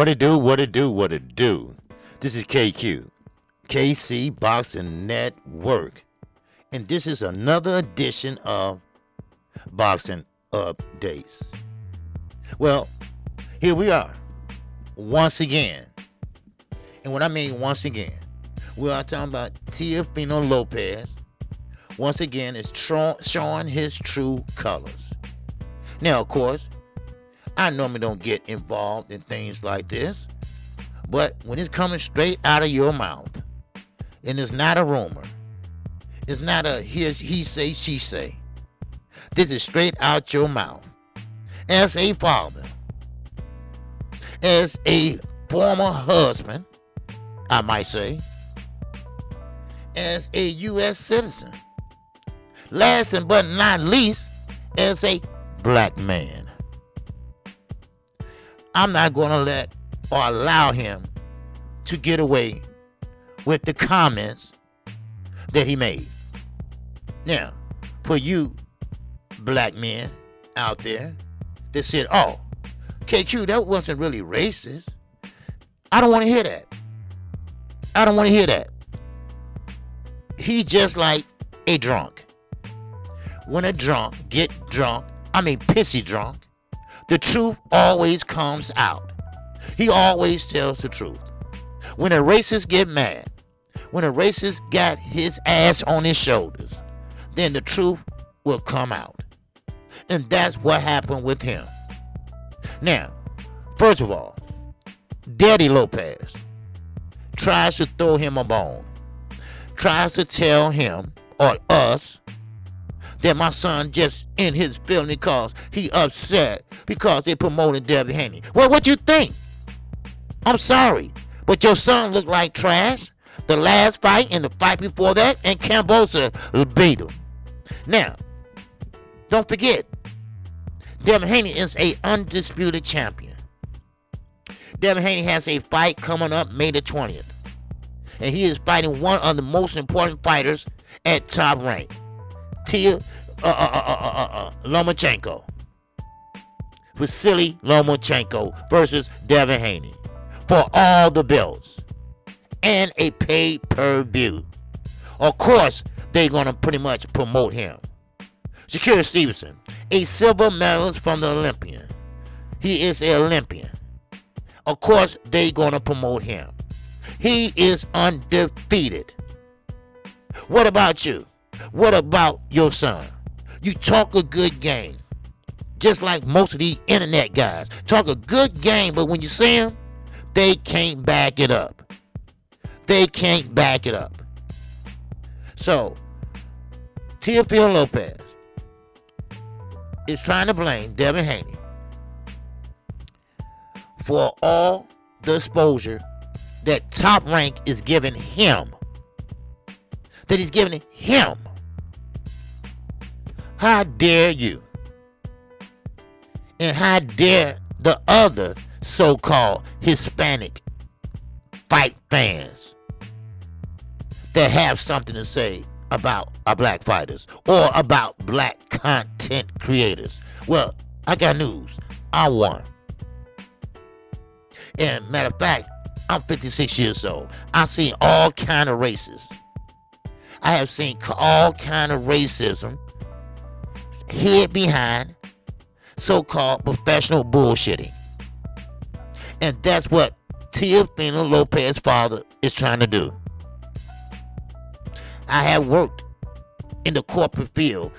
What it do, what it do, what it do. This is KQKC Boxing Network. And this is another edition of Boxing Updates. Well, here we are, once again. And what I mean once again, we are talking about Teofimo Lopez. Once again, is showing his true colors. Now, of course, I normally don't get involved in things like this, but when it's coming straight out of your mouth, and it's not a rumor, it's not a he say, she say, this is straight out your mouth. As a father, as a former husband, I might say, as a U.S. citizen, last but not least, as a black man. I'm not going to let or allow him to get away with the comments that he made. Now, for you black men out there that said, oh, KQ, that wasn't really racist. I don't want to hear that. I don't want to hear that. He's just like a drunk. When a drunk pissy drunk, the truth always comes out. He always tells the truth. When a racist get mad, when a racist got his ass on his shoulders, then the truth will come out. And that's what happened with him. Now, first of all, Daddy Lopez tries to throw him a bone, tries to tell him or us that my son just in his feeling because he upset because they promoted Devin Haney. Well, what you think? I'm sorry, but your son looked like trash the last fight and the fight before that, and Cambosa beat him. Now, don't forget, Devin Haney is a undisputed champion. Devin Haney has a fight coming up May the 20th, and he is fighting one of the most important fighters at top rank, Lomachenko. Vasily Lomachenko versus Devin Haney for all the belts and a pay-per-view. Of course, they're going to pretty much promote him. Shakira Stevenson, a silver medalist from the Olympian. He is an Olympian. Of course, they're going to promote him. He is undefeated. What about you? What about your son? You talk a good game, just like most of these internet guys. Talk a good game, but when you see them, they can't back it up. They can't back it up. So, Teofimo Lopez is trying to blame Devin Haney for all the exposure that Top Rank is giving him. That he's giving him. How dare you? And how dare the other so-called Hispanic fight fans that have something to say about our black fighters or about black content creators? Well, I got news. I won. And matter of fact, I'm 56 years old. I've seen all kind of races. I have seen all kind of racism hid behind so-called professional bullshitting. And that's what Teofimo Lopez's father is trying to do. I have worked in the corporate field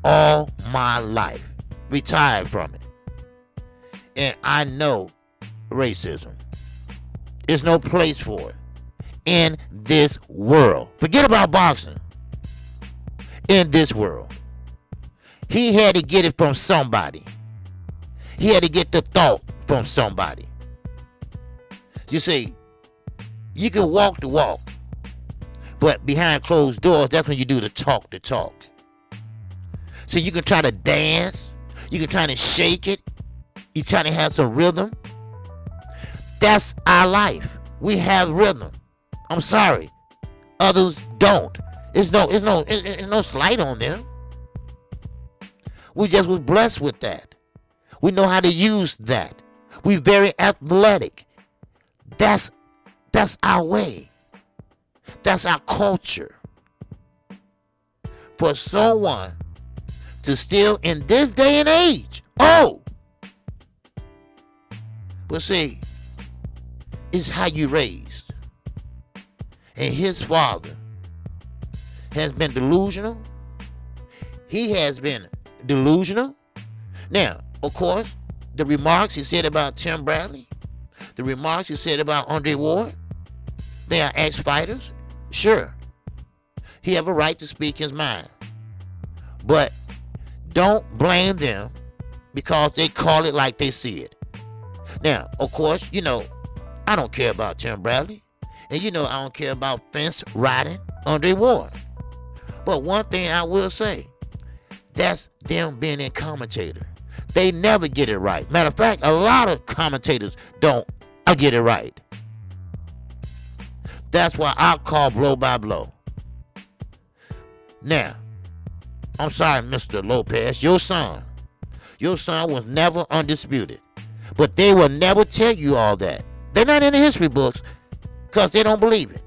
all my life, retired from it. And I know racism. There's no place for it in this world. Forget about boxing. In this world. He had to get it from somebody. He had to get the thought from somebody. You see, you can walk the walk, but behind closed doors, that's when you do the talk. So you can try to dance, you can try to shake it, you try to have some rhythm. That's our life. We have rhythm. I'm sorry. Others don't. It's no slight on them. We just was blessed with that. We know how to use that. We very athletic. That's our way. That's our culture. For someone to still in this day and age, but see, it's how you raised. And his father has been delusional. He has been delusional. Now, of course, the remarks he said about Tim Bradley, the remarks he said about Andre Ward, they are ex-fighters. Sure, he have a right to speak his mind. But don't blame them because they call it like they see it. Now, of course, I don't care about Tim Bradley. And I don't care about fence riding Andre Ward. But one thing I will say, that's them being a commentator. They never get it right. Matter of fact, a lot of commentators don't get it right. That's why I call blow by blow. Now, I'm sorry, Mr. Lopez, your son was never undisputed. But they will never tell you all that. They're not in the history books because they don't believe it.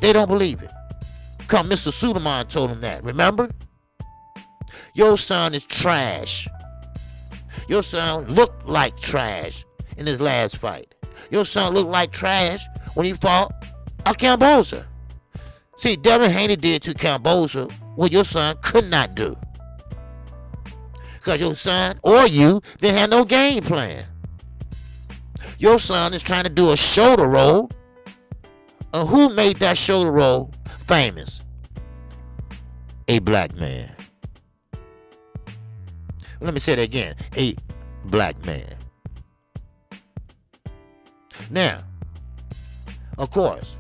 They don't believe it. Because Mr. Suleiman told him that, remember? Your son is trash. Your son looked like trash in his last fight. Your son looked like trash when he fought a Camboza. See, Devin Haney did to Camboza what your son could not do. Because your son or you didn't have no game plan. Your son is trying to do a shoulder roll. And who made that shoulder roll famous? A black man. Let me say that again. A black man. Now, of course,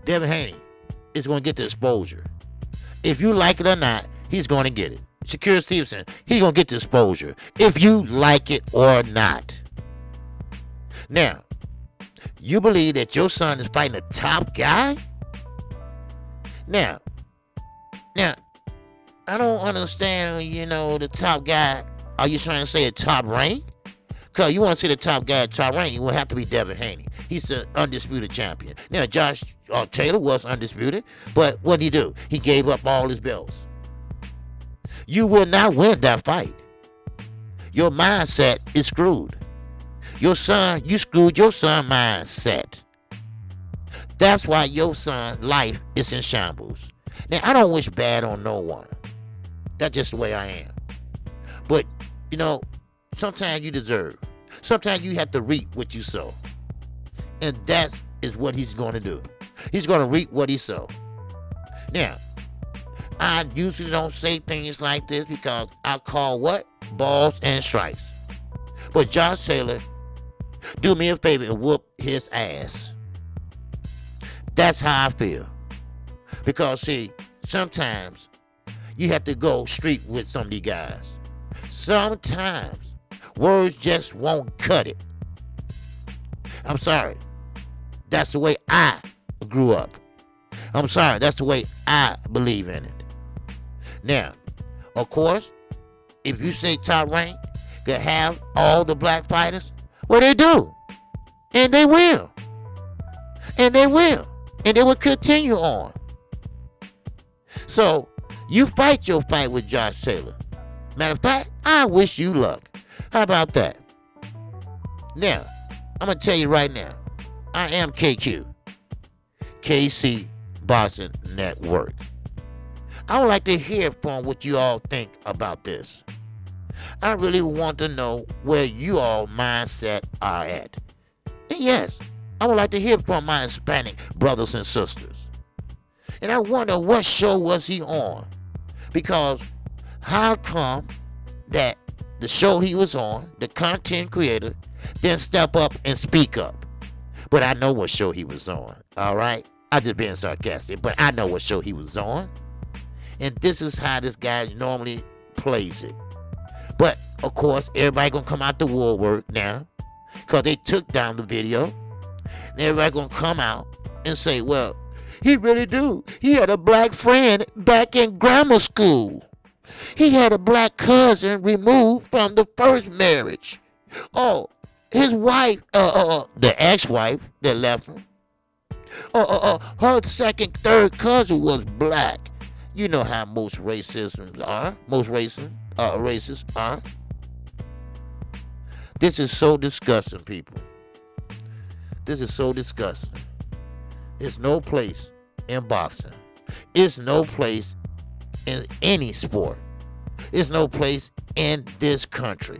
Devin Haney is going to get the exposure. If you like it or not, he's going to get it. Shakur Stevenson, he's going to get the exposure. If you like it or not. Now, you believe that your son is fighting a top guy? Now, I don't understand, the top guy. Are you trying to say a top rank? Because you want to say the top guy at top rank, it will have to be Devin Haney. He's the undisputed champion. Now, Josh Taylor was undisputed, but what did he do? He gave up all his belts. You will not win that fight. Your mindset is screwed. You screwed your son's mindset. That's why your son's life is in shambles. Now, I don't wish bad on no one. That's just the way I am. But, sometimes you deserve. Sometimes you have to reap what you sow. And that is what he's going to do. He's going to reap what he sow. Now, I usually don't say things like this because I call what? Balls and strikes. But Josh Taylor, do me a favor and whoop his ass. That's how I feel. Because, see, sometimes you have to go street with some of these guys. Sometimes words just won't cut it. I'm sorry. That's the way I grew up. I'm sorry. That's the way I believe in it. Now, of course, if you say top rank could have all the black fighters, well, they do. And they will. And they will. And they will continue on. So, you fight your fight with Josh Taylor. Matter of fact, I wish you luck. How about that? Now, I'm going to tell you right now, I am KQKC Boxing Network. I would like to hear from what you all think about this. I really want to know where you all mindset are at. And yes, I would like to hear from my Hispanic brothers and sisters. And I wonder what show was he on? Because how come that the show he was on, the content creator, didn't step up and speak up? But I know what show he was on, all right? I'm just being sarcastic, but I know what show he was on. And this is how this guy normally plays it. But, of course, everybody gonna come out the woodwork now because they took down the video. And everybody gonna come out and say, well, he really do. He had a black friend back in grammar school. He had a black cousin removed from the first marriage. Oh, his wife, the ex-wife that left him. Her second, third cousin was black. You know how most racisms are. Most racists are. This is so disgusting, people. This is so disgusting. It's no place in boxing. It's no place in any sport. It's no place in this country.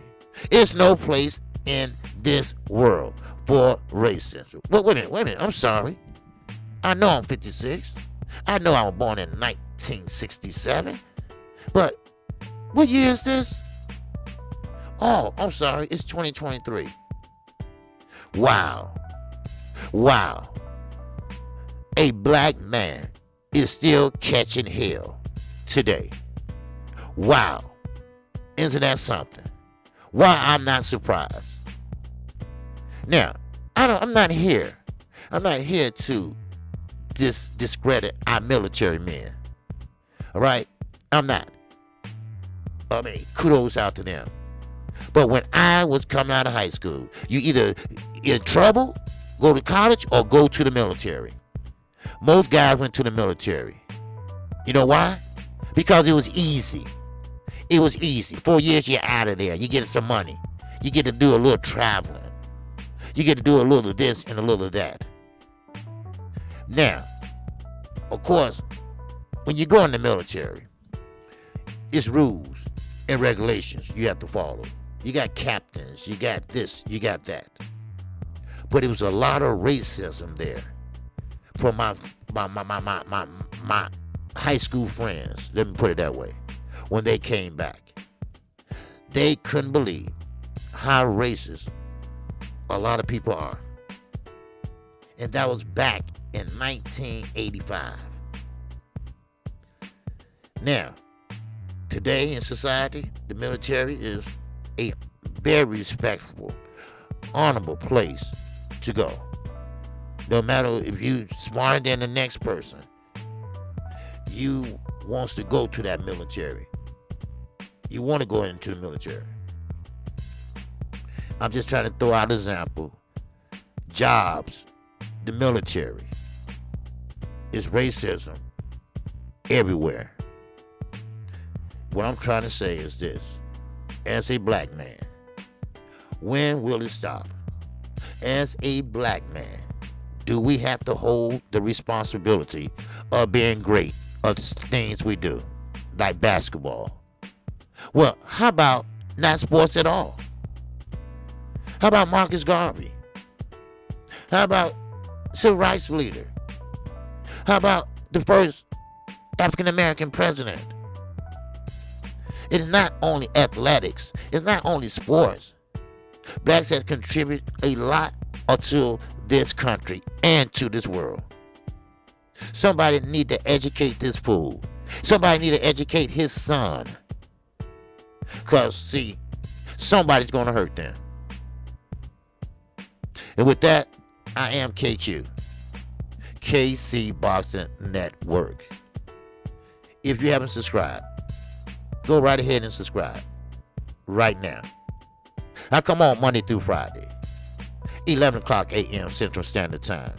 It's no place in this world for racism. Wait a minute. I'm sorry. I know I'm 56. I know I was born in 1967. But what year is this? Oh, I'm sorry. It's 2023. Wow. A black man is still catching hell today. Wow. Isn't that something? Why I'm not surprised. Now, I'm not here to discredit our military men. All right? I'm not. I mean, kudos out to them. But when I was coming out of high school, you either in trouble, go to college, or go to the military. Most guys went to the military. You know why? Because it was easy. It was easy. 4 years, you're out of there. You get some money. You get to do a little traveling. You get to do a little of this and a little of that. Now, of course, when you go in the military, it's rules and regulations you have to follow. You got captains, you got this, you got that. But it was a lot of racism there from my high school friends, let me put it that way, when they came back. They couldn't believe how racist a lot of people are. And that was back in 1985. Now, today in society, the military is a very respectful, honorable place to go. No matter if you're smarter than the next person, you wants to go to that military. You want to go into the military. I'm just trying to throw out an example. Jobs, the military, is racism everywhere. What I'm trying to say is this. As a black man, when will it stop? As a black man, do we have to hold the responsibility of being great at things we do, like basketball? Well, how about not sports at all? How about Marcus Garvey? How about civil rights leader? How about the first African American president? It's not only athletics. It's not only sports. Blacks have contributed a lot to this country and to this world. Somebody need to educate this fool. Somebody need to educate his son. Because, see, somebody's going to hurt them. And with that, I am KQ, KC Boxing Network. If you haven't subscribed, go right ahead and subscribe right now. I come on Monday through Friday, 11 o'clock a.m. Central Standard Time.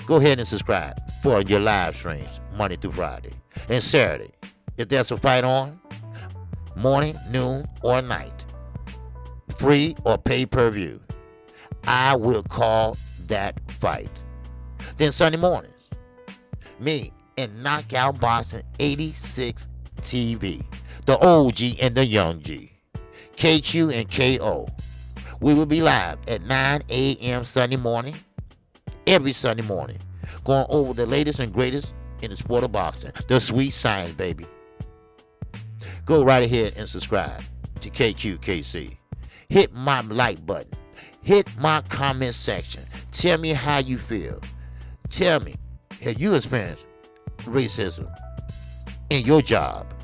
Go ahead and subscribe for your live streams Monday through Friday. And Saturday, if there's a fight on, morning, noon, or night, free or pay-per-view, I will call that fight. Then Sunday mornings, me and Knockout Boxing 86 TV, the OG and the Young G, KQ and KO. We will be live at 9 a.m. Sunday morning, every Sunday morning, going over the latest and greatest in the sport of boxing, the sweet science, baby. Go right ahead and subscribe to KQKC. Hit my like button. Hit my comment section. Tell me how you feel. Tell me, have you experienced racism in your job?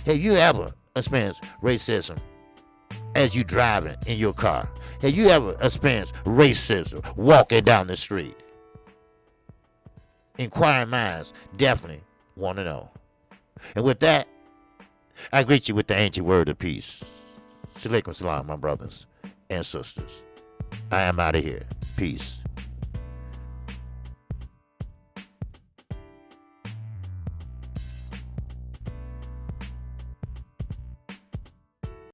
Have you ever experienced racism as you driving in your car? Have you ever experienced racism walking down the street? Inquiring minds definitely want to know. And with that, I greet you with the ancient word of peace. Salaikum salam, my brothers and sisters. I am out of here. Peace.